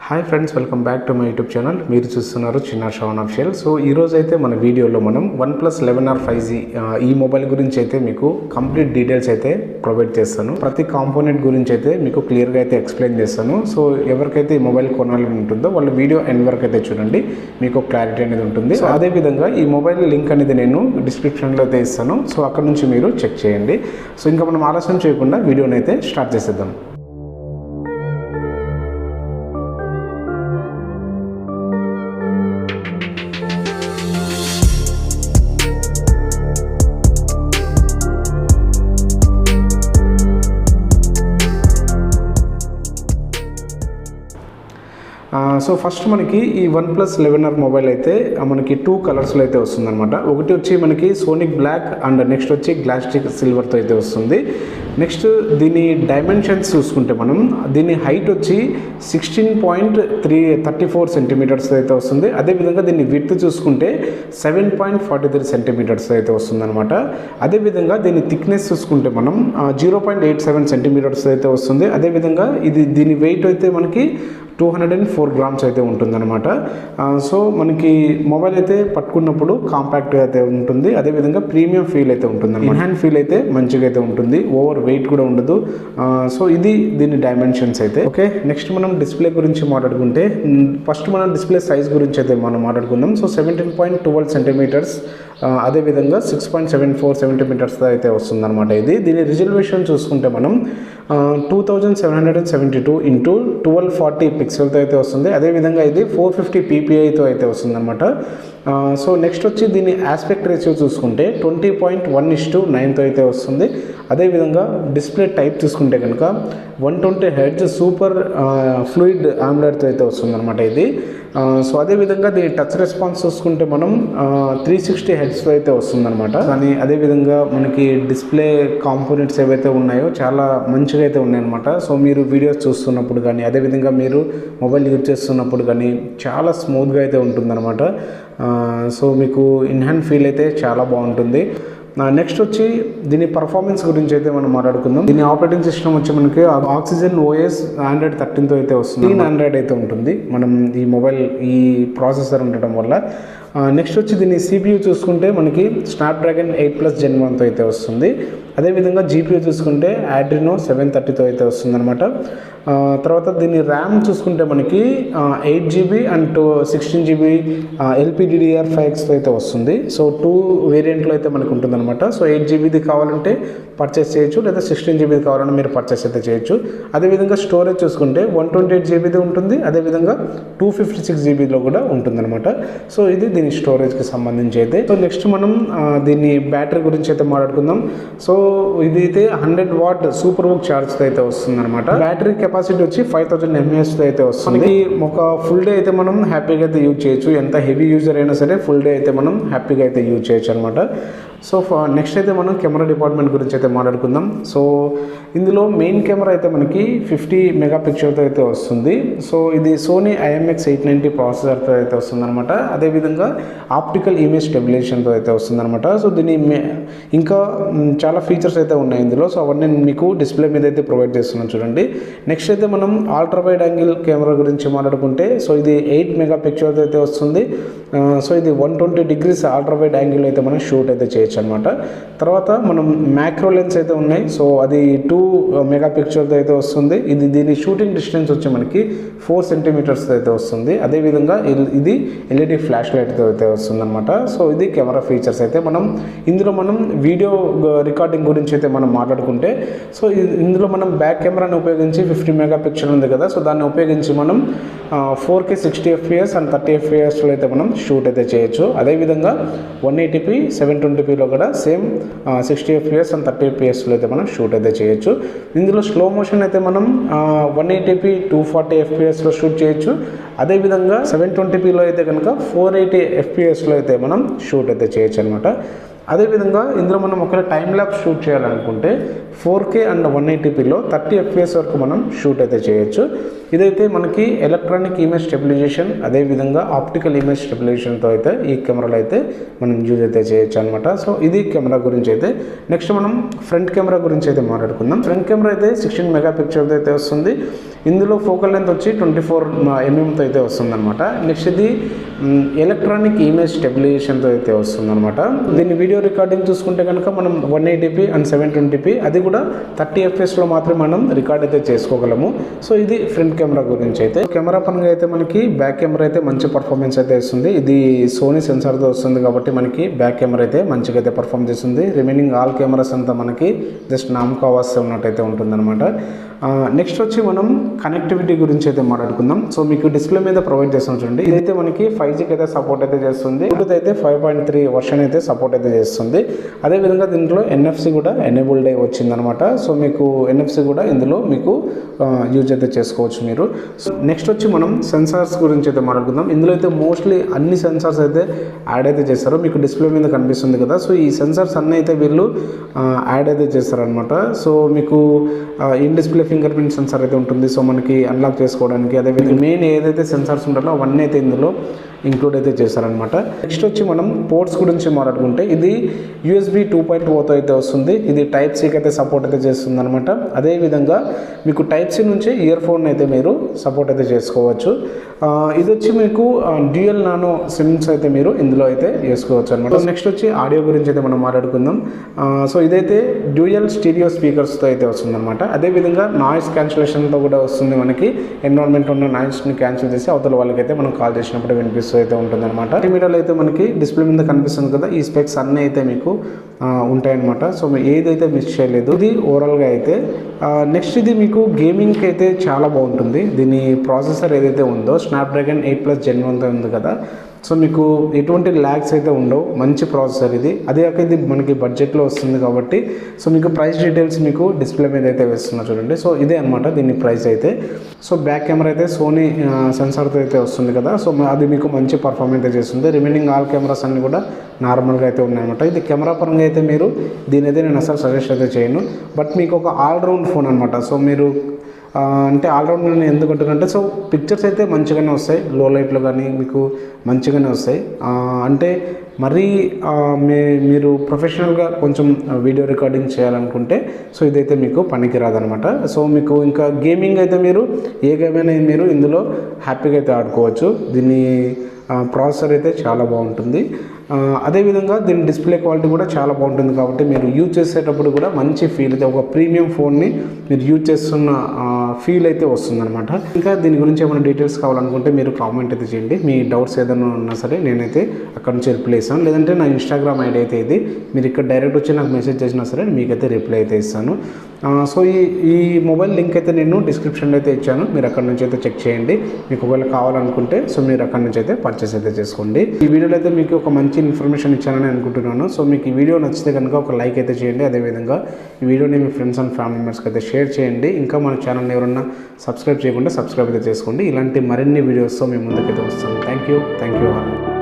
Hi friends, welcome back to my YouTube channel. మీరు చూస్తున్నారు చిన్న సravan ఆఫీషియల్. సో ఈరోజు అయితే మన వీడియోలో మనం OnePlus 11R 5G ఈ మొబైల్ గురించి అయితే మీకు కంప్లీట్ డీటెయిల్స్ అయితే ప్రొవైడ్ చేస్తాను. ప్రతి కాంపోనెంట్ గురించి అయితే మీకు క్లియర్గా అయితే ఎక్స్ప్లెయిన్ చేస్తాను. సో ఎవరికైతే ఈ మొబైల్ కొనాలని ఉంటుందో వాళ్ళు వీడియో ఎండ్ వరకు అయితే చూడండి, మీకు క్లారిటీ అనేది ఉంటుంది. సో అదేవిధంగా ఈ మొబైల్ లింక్ అనేది నేను డిస్క్రిప్షన్లో అయితే ఇస్తాను. సో అక్కడ నుంచి మీరు చెక్ చేయండి. సో ఇంకా మనం ఆలస్యం చేయకుండా వీడియోని అయితే స్టార్ట్ చేసేద్దాం. సో ఫస్ట్ మనకి ఈ OnePlus 11R మొబైల్ అయితే మనకి 2 కలర్స్లో అయితే వస్తుందన్నమాట. ఒకటి వచ్చి మనకి సోనిక్ బ్లాక్ అండ్ నెక్స్ట్ వచ్చి గ్లాస్టిక్ సిల్వర్తో అయితే వస్తుంది. నెక్స్ట్ దీని డైమెన్షన్స్ చూసుకుంటే మనం దీని హైట్ వచ్చి 16.34 సెంటీమీటర్స్ అయితే వస్తుంది. అదేవిధంగా దీన్ని విడ్త్ చూసుకుంటే 7.43 సెంటీమీటర్స్ అయితే వస్తుందన్నమాట. అదేవిధంగా దీని థిక్నెస్ చూసుకుంటే మనం 0.87 సెంటీమీటర్స్ అయితే వస్తుంది. అదేవిధంగా దీని వెయిట్ అయితే మనకి 204 గ్రామ్స్ అయితే ఉంటుందన్నమాట. సో మనకి మొబైల్ అయితే పట్టుకున్నప్పుడు కాంపాక్ట్గా అయితే ఉంటుంది. అదేవిధంగా ప్రీమియం ఫీల్ అయితే ఉంటుంది. ఇన్ హ్యాండ్ ఫీల్ అయితే మంచిగా అయితే ఉంటుంది, ఓవర్ వెయిట్ కూడా ఉండదు. సో ఇది దీని డైమెన్షన్స్ అయితే. ఓకే, నెక్స్ట్ మనం డిస్ప్లే గురించి మాట్లాడుకుంటే ఫస్ట్ మనం డిస్ప్లే సైజ్ గురించి అయితే మనం మాట్లాడుకుందాం. సో 17.12 సెంటీమీటర్స్, అదేవిధంగా 6.74 సెంటీమీటర్స్ అయితే వస్తుందన్నమాట. దీని రిజల్యూషన్ చూసుకుంటే మనం 2772 ఇంటూ 1240 పిక్సెల్తో అయితే వస్తుంది. అదేవిధంగా ఇది 450 ppiతో అయితే వస్తుందన్నమాట. సో నెక్స్ట్ వచ్చి దీని ఆస్పెక్ట్ రేషియో చూసుకుంటే 20.1:9తో అయితే వస్తుంది. అదేవిధంగా డిస్ప్లే టైప్ చూసుకుంటే కనుక 120 Hz సూపర్ ఫ్లూయిడ్ ఆమ్లెట్తో అయితే వస్తుందన్నమాట ఇది. సో అదేవిధంగా దీని టచ్ రెస్పాన్స్ చూసుకుంటే మనం 360 Hzతో అయితే వస్తుందన్నమాట. కానీ అదేవిధంగా మనకి డిస్ప్లే కాంపోనెంట్స్ ఏవైతే ఉన్నాయో చాలా మంచిగా అయితే ఉన్నాయన్నమాట. సో మీరు వీడియోస్ చూస్తున్నప్పుడు కానీ అదేవిధంగా మీరు మొబైల్ యూజ్ చేస్తున్నప్పుడు కానీ చాలా స్మూత్గా అయితే ఉంటుందన్నమాట. సో మీకు ఇన్ హ్యాండ్ ఫీల్ అయితే చాలా బాగుంటుంది. నెక్స్ట్ వచ్చి దీని పర్ఫార్మెన్స్ గురించి అయితే మనం మాట్లాడుకుందాం. దీని ఆపరేటింగ్ సిస్టమ్ వచ్చి మనకి ఆక్సిజన్ OS Android 13తో అయితే వస్తుంది. ఆండ్రాయిడ్ అయితే ఉంటుంది మనం ఈ మొబైల్ ఈ ప్రాసెసర్ ఉండటం వల్ల. నెక్స్ట్ వచ్చి దీని CPU చూసుకుంటే మనకి స్నాప్డ్రాగన్ 8+ Gen 1తో అయితే వస్తుంది. అదేవిధంగా GPU చూసుకుంటే Adreno 730తో అయితే వస్తుందన్నమాట. తర్వాత దీని ర్యామ్ చూసుకుంటే మనకి 8GB అండ్ 16GB LPDDR5Xతో అయితే వస్తుంది. సో 2 వేరియంట్లో అయితే మనకు ఉంటుందన్నమాట. సో 8GBది కావాలంటే పర్చేస్ చేయొచ్చు, లేదా 16GBది కావాలంటే మీరు పర్చేస్ అయితే చేయొచ్చు. అదేవిధంగా స్టోరేజ్ చూసుకుంటే 128GBది ఉంటుంది. అదేవిధంగా 256GBలో కూడా ఉంటుందన్నమాట. సో ఇది దీని స్టోరేజ్కి సంబంధించి అయితే. సో నెక్స్ట్ మనం దీని బ్యాటరీ గురించి అయితే మాట్లాడుకుందాం. సో ఇది అయితే 100 వాట్ సూపర్ బుక్ ఛార్జ్తో అయితే వస్తుంది అనమాట. బ్యాటరీ కెపాసిటీ వచ్చి 5000 mAhతో అయితే వస్తుంది. ఒక ఫుల్ డే అయితే మనం హ్యాపీగా అయితే యూజ్ చేయొచ్చు. ఎంత హెవీ యూజర్ అయినా సరే ఫుల్ డే అయితే మనం హ్యాపీగా అయితే యూజ్ చేయొచ్చు అనమాట. సో నెక్స్ట్ అయితే మనం కెమెరా డిపార్ట్మెంట్ గురించి అయితే మాట్లాడుకుందాం. సో ఇందులో మెయిన్ కెమెరా అయితే మనకి 50 మెగాపిక్సెల్తో అయితే వస్తుంది. సో ఇది సోనీ IMX890 ప్రాసెసర్తో అయితే వస్తుంది అనమాట. అదేవిధంగా ఆప్టికల్ ఇమేజ్ స్టెబిలైజేషన్తో అయితే వస్తుంది అనమాట. సో దీని ఇంకా చాలా ఫీచర్స్ అయితే ఉన్నాయి ఇందులో. సో అవన్నీ మీకు డిస్ప్లే మీద అయితే ప్రొవైడ్ చేస్తున్నాను చూడండి. నెక్స్ట్ అయితే మనం అల్ట్రా వైడ్ యాంగిల్ కెమెరా గురించి మాట్లాడుకుంటే సో ఇది 8 మెగాపిక్సెల్తో అయితే వస్తుంది. సో ఇది 120 degrees అల్ట్రా వైడ్ యాంగిల్ అయితే మనం షూట్ అయితే చేయొచ్చు అనమాట. తర్వాత మనం మ్యాక్రో లెన్స్ అయితే ఉన్నాయి. సో అది 2 మెగాపిక్సెల్తో అయితే వస్తుంది. దీని షూటింగ్ డిస్టెన్స్ వచ్చి మనకి 4 సెంటీమీటర్స్ అయితే వస్తుంది. అదేవిధంగా ఇది LED ఫ్లాష్ లైట్తో అయితే వస్తుంది అనమాట. సో ఇది కెమెరా ఫీచర్స్ అయితే. ఇందులో మనం వీడియో రికార్డింగ్ గురించి అయితే మనం మాట్లాడుకుంటే సో ఇందులో మనం బ్యాక్ కెమెరాని ఉపయోగించి 50 మెగాపిక్సెల్ ఉంది కదా, సో దాన్ని ఉపయోగించి మనం 4K 60 FPS అండ్ 30 FPSలో అయితే మనం షూట్ అయితే చేయొచ్చు. అదేవిధంగా 180p 720pలో కూడా సేమ్ 60 FPS అండ్ 30 FPSలో అయితే మనం షూట్ అయితే చేయొచ్చు. ఇందులో స్లో మోషన్ అయితే మనం 180p 240 FPSలో షూట్ చేయొచ్చు. అదేవిధంగా 720pలో అయితే కనుక 480 FPSలో అయితే మనం షూట్ అయితే చేయొచ్చు అనమాట. అదేవిధంగా ఇందులో మనం ఒకవేళ టైం ల్యాప్స్ షూట్ చేయాలనుకుంటే 4K అండ్ 180pలో 30 FPS వరకు మనం షూట్ అయితే చేయొచ్చు. ఇదైతే మనకి ఎలక్ట్రానిక్ ఇమేజ్ స్టెబిలైజేషన్ అదేవిధంగా ఆప్టికల్ ఇమేజ్ స్టెబిలైజేషన్తో అయితే ఈ కెమెరాలో అయితే మనం యూజ్ అయితే చేయొచ్చు అనమాట. సో ఇది కెమెరా గురించి అయితే. నెక్స్ట్ మనం ఫ్రంట్ కెమెరా గురించి అయితే మాట్లాడుకుందాం. ఫ్రంట్ కెమెరా అయితే 16 మెగాపిక్సెల్తో అయితే వస్తుంది. ఇందులో ఫోకల్ లెంత్ వచ్చి 24mm అయితే వస్తుంది అనమాట. నెక్స్ట్ ఇది ఎలక్ట్రానిక్ ఇమేజ్ స్టెబిలైజేషన్తో అయితే వస్తుంది అనమాట. దీన్ని వీడియో రికార్డింగ్ చూసుకుంటే కనుక మనం 180p అండ్ 720p అది కూడా 30 fpsలో మాత్రమే మనం రికార్డ్ అయితే చేసుకోగలము. సో ఇది ఫ్రంట్ కెమెరా గురించి అయితే. కెమెరా పరంగా అయితే మనకి బ్యాక్ కెమెరా అయితే మంచి పర్ఫార్మెన్స్ అయితే ఇస్తుంది. ఇది సోనీ సెన్సార్తో వస్తుంది కాబట్టి మనకి బ్యాక్ కెమెరా అయితే మంచిగా అయితే పర్ఫామ్ చేస్తుంది. రిమైనింగ్ ఆల్ కెమెరాస్ అంతా మనకి జస్ట్ నామకావాస్ ఉన్నట్టయితే ఉంటుంది అనమాట. నెక్స్ట్ వచ్చి మనం కనెక్టివిటీ గురించి అయితే మాట్లాడుకుందాం. సో మీకు డిస్ప్లే మీద ప్రొవైడ్ చేస్తాం చూడండి. ఇదైతే మనకి 5Gకి అయితే సపోర్ట్ అయితే చేస్తుంది. బ్లూటూత్ అయితే 5.3 వర్షన్ అయితే సపోర్ట్ అయితే చేస్తుంది. అదేవిధంగా దీంట్లో NFC కూడా ఎనేబుల్డ్ అయి వచ్చిందనమాట. సో మీకు NFC కూడా ఇందులో మీకు యూజ్ అయితే చేసుకోవచ్చు మీరు. సో నెక్స్ట్ వచ్చి మనం సెన్సార్స్ గురించి అయితే మాట్లాడుకుందాం. ఇందులో అయితే మోస్ట్లీ అన్ని సెన్సార్స్ అయితే యాడ్ అయితే చేస్తారు. మీకు డిస్ప్లే మీద కనిపిస్తుంది కదా. సో ఈ సెన్సార్స్ అన్నీ అయితే వీళ్ళు యాడ్ అయితే చేస్తారనమాట. సో మీకు in display finger print censor అయితే ఉంటుంది. సో మనకి అన్లాక్ చేసుకోవడానికి అదేవిధంగా మెయిన్ ఏదైతే సెన్సార్స్ ఉంటారో అవన్నీ అయితే ఇందులో ఇంక్లూడ్ అయితే చేశారనమాట. నెక్స్ట్ వచ్చి మనం పోర్ట్స్ గురించి మాట్లాడుకుంటే ఇది USB 2.0తో అయితే వస్తుంది. ఇది Type-Cకి అయితే సపోర్ట్ అయితే చేస్తుంది అనమాట. అదేవిధంగా మీకు Type-C నుంచి ఇయర్ ఫోన్ అయితే మీరు సపోర్ట్ అయితే చేసుకోవచ్చు. ఇది వచ్చి మీకు డ్యూయల్ నానో సిమ్స్ అయితే మీరు ఇందులో అయితే వేసుకోవచ్చు అనమాట. నెక్స్ట్ వచ్చి ఆడియో గురించి అయితే మనం మాట్లాడుకుందాం. సో ఇదైతే డ్యూయల్ స్టీరియో స్పీకర్స్తో అయితే వస్తుంది అనమాట. అదేవిధంగా నాయిస్ క్యాన్సిలేషన్తో కూడా వస్తుంది. మనకి ఎన్విరాన్మెంట్ ఉన్న నాయిస్ని క్యాన్సిల్ చేసి అవతల వాళ్ళకైతే మనం కాల్ చేసినప్పుడు వినిపిస్తుంది అయితే ఉంటుంది అనమాట. మీడియాలో అయితే మనకి డిస్ప్లే మీద కనిపిస్తుంది కదా. ఈ స్పెక్స్ అన్నీ అయితే మీకు ఉంటాయన్నమాట. సో ఏదైతే మిస్ చేయలేదు. ఇది ఓవరాల్గా అయితే. నెక్స్ట్ ఇది మీకు గేమింగ్కి అయితే చాలా బాగుంటుంది. దీని ప్రాసెసర్ ఏదైతే ఉందో స్నాప్డ్రాగన్ 8+ Gen 1 ఉంది కదా. సో మీకు ఎటువంటి ల్యాగ్స్ అయితే ఉండవు. మంచి ప్రాసెసర్ ఇది. అదే కాక ఇది మనకి బడ్జెట్లో వస్తుంది కాబట్టి సో మీకు ప్రైస్ డీటెయిల్స్ మీకు డిస్ప్లే మీద అయితే వేస్తున్నా చూడండి. సో ఇదే అనమాట దీని ప్రైస్ అయితే. సో బ్యాక్ కెమెరా అయితే సోనీ సెన్సార్తో అయితే వస్తుంది కదా. సో అది మీకు మంచి పర్ఫార్మెన్స్ అయితే చేస్తుంది. రిమైనింగ్ ఆల్ కెమెరాస్ అన్నీ కూడా నార్మల్గా అయితే ఉన్నాయన్నమాట. ఇది కెమెరా పరంగా అయితే మీరు దీని అయితే నేను అసలు సజెస్ట్ అయితే చేయను. బట్ మీకు ఒక ఆల్రౌండ్ ఫోన్ అనమాట. సో మీరు అంటే ఆల్రౌండ్ నేను ఎందుకు అంటున్నానంటే సో పిక్చర్స్ అయితే మంచిగానే వస్తాయి. లో లైట్లో కానీ మీకు మంచిగానే వస్తాయి. అంటే మరీ మీరు ప్రొఫెషనల్గా కొంచెం వీడియో రికార్డింగ్ చేయాలనుకుంటే సో ఇదైతే మీకు పనికి రాదనమాట. సో మీకు ఇంకా గేమింగ్ అయితే మీరు ఏ గేమ్ అయినా మీరు ఇందులో హ్యాపీగా అయితే ఆడుకోవచ్చు. దీన్ని ప్రాసెసర్ అయితే చాలా బాగుంటుంది. అదేవిధంగా దీని డిస్ప్లే క్వాలిటీ కూడా చాలా బాగుంటుంది కాబట్టి మీరు యూజ్ చేసేటప్పుడు కూడా మంచి ఫీల్ అయితే ఒక ప్రీమియం ఫోన్ని మీరు యూజ్ చేస్తున్న ఫీల్ అయితే వస్తుందన్నమాట. ఇంకా దీని గురించి ఏమైనా డీటెయిల్స్ కావాలనుకుంటే మీరు కామెంట్ అయితే చేయండి. మీ డౌట్స్ ఏదైనా ఉన్నా సరే నేనైతే అక్కడ నుంచి రిప్లై ఇస్తాను. లేదంటే నా ఇన్స్టాగ్రామ్ ఐడి అయితే ఇది. మీరు ఇక్కడ డైరెక్ట్ వచ్చి నాకు మెసేజ్ చేసినా సరే మీకైతే రిప్లై అయితే ఇస్తాను. సో ఈ మొబైల్ లింక్ అయితే నేను డిస్క్రిప్షన్లో అయితే ఇచ్చాను. మీరు అక్కడ నుంచి అయితే చెక్ చేయండి. మీకు ఒకవేళ కావాలనుకుంటే సో మీరు అక్కడ నుంచి అయితే పర్చేస్ అయితే చేసుకోండి. ఈ వీడియోలో అయితే మీకు ఒక మంచి ఇన్ఫర్మేషన్ ఇచ్చానని అనుకుంటున్నాను. సో మీకు ఈ వీడియో నచ్చితే కనుక ఒక లైక్ అయితే చేయండి. అదేవిధంగా ఈ వీడియోని మీ ఫ్రెండ్స్ అండ్ ఫ్యామిలీ మెంబర్స్కి అయితే షేర్ చేయండి. ఇంకా మన ఛానల్ని ఎవరన్నా సబ్స్క్రైబ్ చేయకుండా సబ్స్క్రైబ్ అయితే చేసుకోండి. ఇలాంటి మరిన్ని వీడియోస్తో మేము ముందుకైతే వస్తాము. Thank you all.